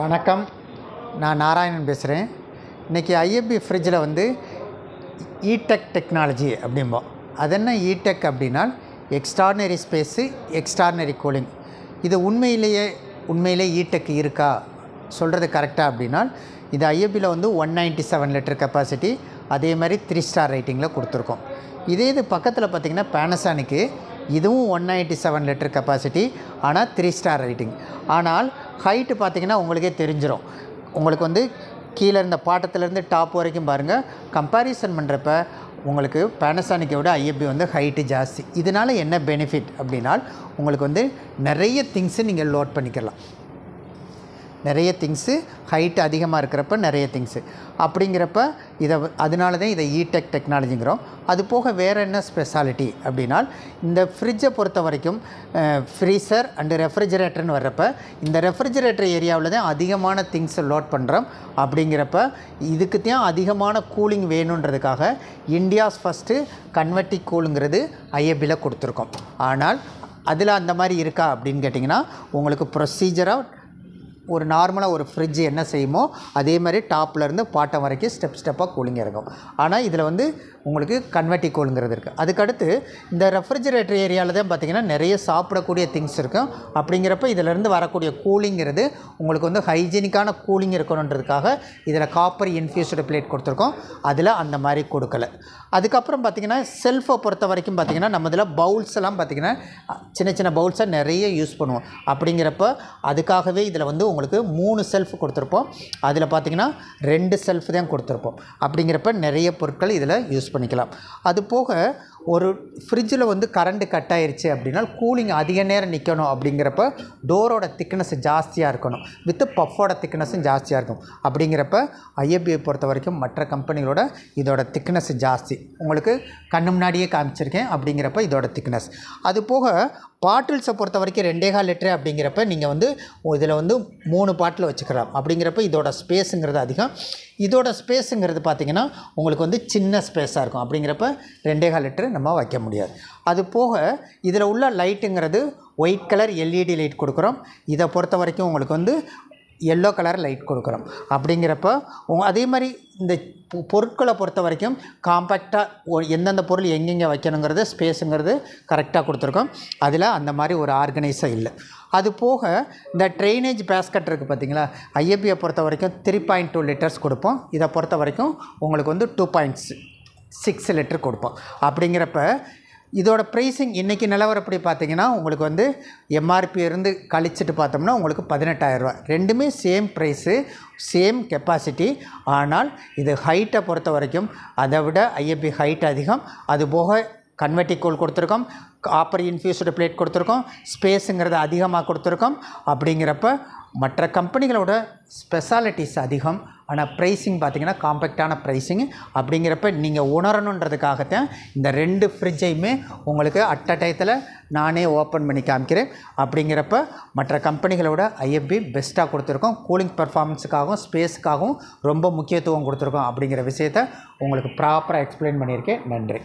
வணக்கம், நான் நாராயணன் பேசுகிறேன். இன்றைக்கி ஐஎஃப்பி ஃப்ரிட்ஜில் வந்து இடெக் டெக்னாலஜி அப்படிம்போம். அது என்ன இடெக் அப்படின்னா எக்ஸ்ட்ராடினரி ஸ்பேஸு, எக்ஸ்ட்ராடினரி கூலிங். இது உண்மையிலே இடெக் இருக்கா, சொல்கிறது கரெக்டாக அப்படின்னா இது ஐஎஃப்பியில் வந்து 197 லிட்டர் கெப்பாசிட்டி, அதே மாதிரி 3 ஸ்டார் ரேட்டிங்கில் கொடுத்துருக்கோம். இது பக்கத்தில் பார்த்திங்கன்னா பேனசானிக்கு, இதுவும் 197 லிட்டர் கெப்பாசிட்டி, ஆனால் 3 ஸ்டார் ரேட்டிங். ஆனால் ஹைட்டு பார்த்திங்கன்னா உங்களுக்கே தெரிஞ்சிடும். உங்களுக்கு வந்து கீழே இருந்த பாட்டத்துலேருந்து டாப் வரைக்கும் பாருங்கள், கம்பேரிசன் பண்ணுறப்ப உங்களுக்கு பேனசானிக்கை விட ஐஎஃப்பி வந்து ஹைட்டு ஜாஸ்தி. இதனால் என்ன பெனிஃபிட் அப்படின்னா உங்களுக்கு வந்து நிறைய திங்ஸு நீங்கள் லோட் பண்ணிக்கலாம். நிறைய திங்ஸு ஹைட்டு அதிகமாக இருக்கிறப்ப நிறைய திங்ஸு அப்படிங்கிறப்ப அதனால தான் இதை இடெக் டெக்னாலஜிங்கிறோம். அது போக வேறு என்ன ஸ்பெஷாலிட்டி அப்படின்னா இந்த ஃப்ரிட்ஜை பொறுத்த வரைக்கும் ஃப்ரீசர் அண்டு ரெஃப்ரிஜரேட்டர்னு வர்றப்ப இந்த ரெஃப்ரிஜரேட்டர் ஏரியாவில் தான் அதிகமான திங்ஸை லோட் பண்ணுறோம். அப்படிங்கிறப்ப இதுக்கு தான் அதிகமான கூலிங் வேணுன்றதுக்காக இந்தியாஸ் ஃபஸ்ட்டு கன்வெர்ட்டி கூலுங்கிறது ஐஎஃப்பியில் கொடுத்துருக்கோம். ஆனால் அதில் அந்த மாதிரி இருக்கா அப்படின்னு கேட்டிங்கன்னா உங்களுக்கு ப்ரொசீஜராக ஒரு நார்மலாக ஒரு ஃப்ரிட்ஜ் என்ன செய்யுமோ அதே மாதிரி டாப்லேருந்து பாட்டம் வரைக்கும் ஸ்டெப்பாக கூலிங் இருக்கும். ஆனால் இதில் வந்து உங்களுக்கு கன்வெர்ட்டி கூலுங்கிறது இருக்குது. அதுக்கடுத்து இந்த ரெஃப்ரிஜரேட்டர் ஏரியாவில் தான் பார்த்திங்கன்னா நிறைய சாப்பிடக்கூடிய திங்ஸ் இருக்கும். அப்படிங்கிறப்ப இதிலேருந்து வரக்கூடிய கூலிங்கிறது உங்களுக்கு வந்து ஹைஜீனிக்கான கூலிங் இருக்கணுன்றதுக்காக இதில் காப்பர் இன்ஃப்யூஸ்டு பிளேட் கொடுத்துருக்கோம். அதில் அந்த மாதிரி கொடுக்கல. அதுக்கப்புறம் பார்த்திங்கன்னா செல்ஃபை பொறுத்த வரைக்கும் பார்த்திங்கன்னா நம்ம இதில் பவுல்ஸ் எல்லாம் பார்த்திங்கன்னா சின்ன பவுல்ஸை நிறைய யூஸ் பண்ணுவோம். அப்படிங்கிறப்ப அதுக்காகவே இதில் வந்து உங்களுக்கு 3 செல்ஃப் கொடுத்துருப்போம். அதில் பார்த்திங்கன்னா 2 செல்ஃப் தான் கொடுத்துருப்போம். அப்படிங்கிறப்ப நிறைய பொருட்கள் இதில் யூஸ் பண்ணிக்கலாம். அது போக ஒரு ஃப்ரிட்ஜில் வந்து கரண்ட்டு கட் ஆயிடுச்சு அப்படின்னா கூலிங் அதிக நேரம் நிற்கணும். அப்படிங்கிறப்ப டோரோட திக்னஸ் ஜாஸ்தியாக இருக்கணும், வித்து பஃபோட திக்னஸும் ஜாஸ்தியாக இருக்கும். அப்படிங்கிறப்ப ஐஎஃப்பியை பொறுத்த வரைக்கும் மற்ற கம்பெனிகளோட இதோட திக்னஸ் ஜாஸ்தி. உங்களுக்கு கண்ணு முன்னாடியே காமிச்சிருக்கேன். அப்படிங்கிறப்ப இதோட திக்னஸ். அது போக பாட்டில்ஸை பொறுத்த வரைக்கும் 2.25 லிட்டர் அப்படிங்கிறப்ப நீங்கள் வந்து இதில் வந்து 3 பாட்டில் வச்சுக்கலாம். அப்படிங்கிறப்ப இதோட ஸ்பேஸுங்கிறது அதிகம். இதோட ஸ்பேஸுங்கிறது பார்த்திங்கன்னா உங்களுக்கு வந்து சின்ன ஸ்பேஸாக இருக்கும். அப்படிங்கிறப்ப 2.25 லிட்டர் நம்ம வைக்க முடியாது. அது போக இதில் உள்ள லைட்டுங்கிறது ஒயிட் கலர் எல்இடி லைட் கொடுக்குறோம். இதை பொறுத்த வரைக்கும் உங்களுக்கு வந்து எல்லோ கலர் லைட் கொடுக்குறோம். அப்படிங்கிறப்ப அதே மாதிரி இந்த பொருட்களை பொறுத்த வரைக்கும் காம்பேக்டாக எந்தெந்த பொருள் எங்கெங்கே வைக்கணுங்கிறது ஸ்பேஸுங்கிறது கரெக்டாக கொடுத்துருக்கோம். அதில் அந்த மாதிரி ஒரு ஆர்கனைஸாக இல்லை. அது போக இந்த ட்ரைனேஜ் பேஸ்கட் இருக்குது பார்த்திங்களா, ஐஎஃப்பியை பொறுத்த வரைக்கும் 3.2 லிட்டர்ஸ் கொடுப்போம். இதை பொறுத்த வரைக்கும் உங்களுக்கு வந்து 2.6 லிட்டர் கொடுப்போம். அப்படிங்கிறப்ப இதோட ப்ரைஸிங் இன்றைக்கி நிலவரப்படி பார்த்திங்கன்னா உங்களுக்கு வந்து எம்ஆர்பி இருந்து கழிச்சிட்டு பார்த்தோம்னா உங்களுக்கு 18,000 ரூபா. ரெண்டுமே சேம் ப்ரைஸு, சேம் கெப்பாசிட்டி. ஆனால் இது ஹைட்டை பொறுத்த வரைக்கும் அதை விட ஐஎஃப்பி ஹைட் அதிகம். அதுபோக கன்வெர்ட்டி கூல் கொடுத்துருக்கோம், காப்பர் இன்ஃப்யூஸ்டு பிளேட் கொடுத்துருக்கோம், ஸ்பேஸுங்கிறது அதிகமாக கொடுத்துருக்கோம். அப்படிங்கிறப்ப மற்ற கம்பெனிகளோட ஸ்பெஷாலிட்டிஸ் அதிகம். ஆனால் ப்ரைஸிங் பார்த்திங்கன்னா காம்பேக்டான ப்ரைஸிங். அப்படிங்கிறப்ப நீங்கள் உணரணுன்றதுக்காகத்தான் இந்த 2 ஃப்ரிட்ஜையுமே உங்களுக்கு டயத்தில் நானே ஓப்பன் பண்ணி காமிக்கிறேன். அப்படிங்கிறப்ப மற்ற கம்பெனிகளோட ஐஎஃப்பி பெஸ்ட்டாக கொடுத்துருக்கோம். கூலிங் பர்ஃபார்மன்ஸுக்காகவும் ஸ்பேஸுக்காகவும் ரொம்ப முக்கியத்துவம் கொடுத்துருக்கோம். அப்படிங்கிற விஷயத்தை உங்களுக்கு ப்ராப்பராக எக்ஸ்பிளைன் பண்ணியிருக்கேன். நன்றி.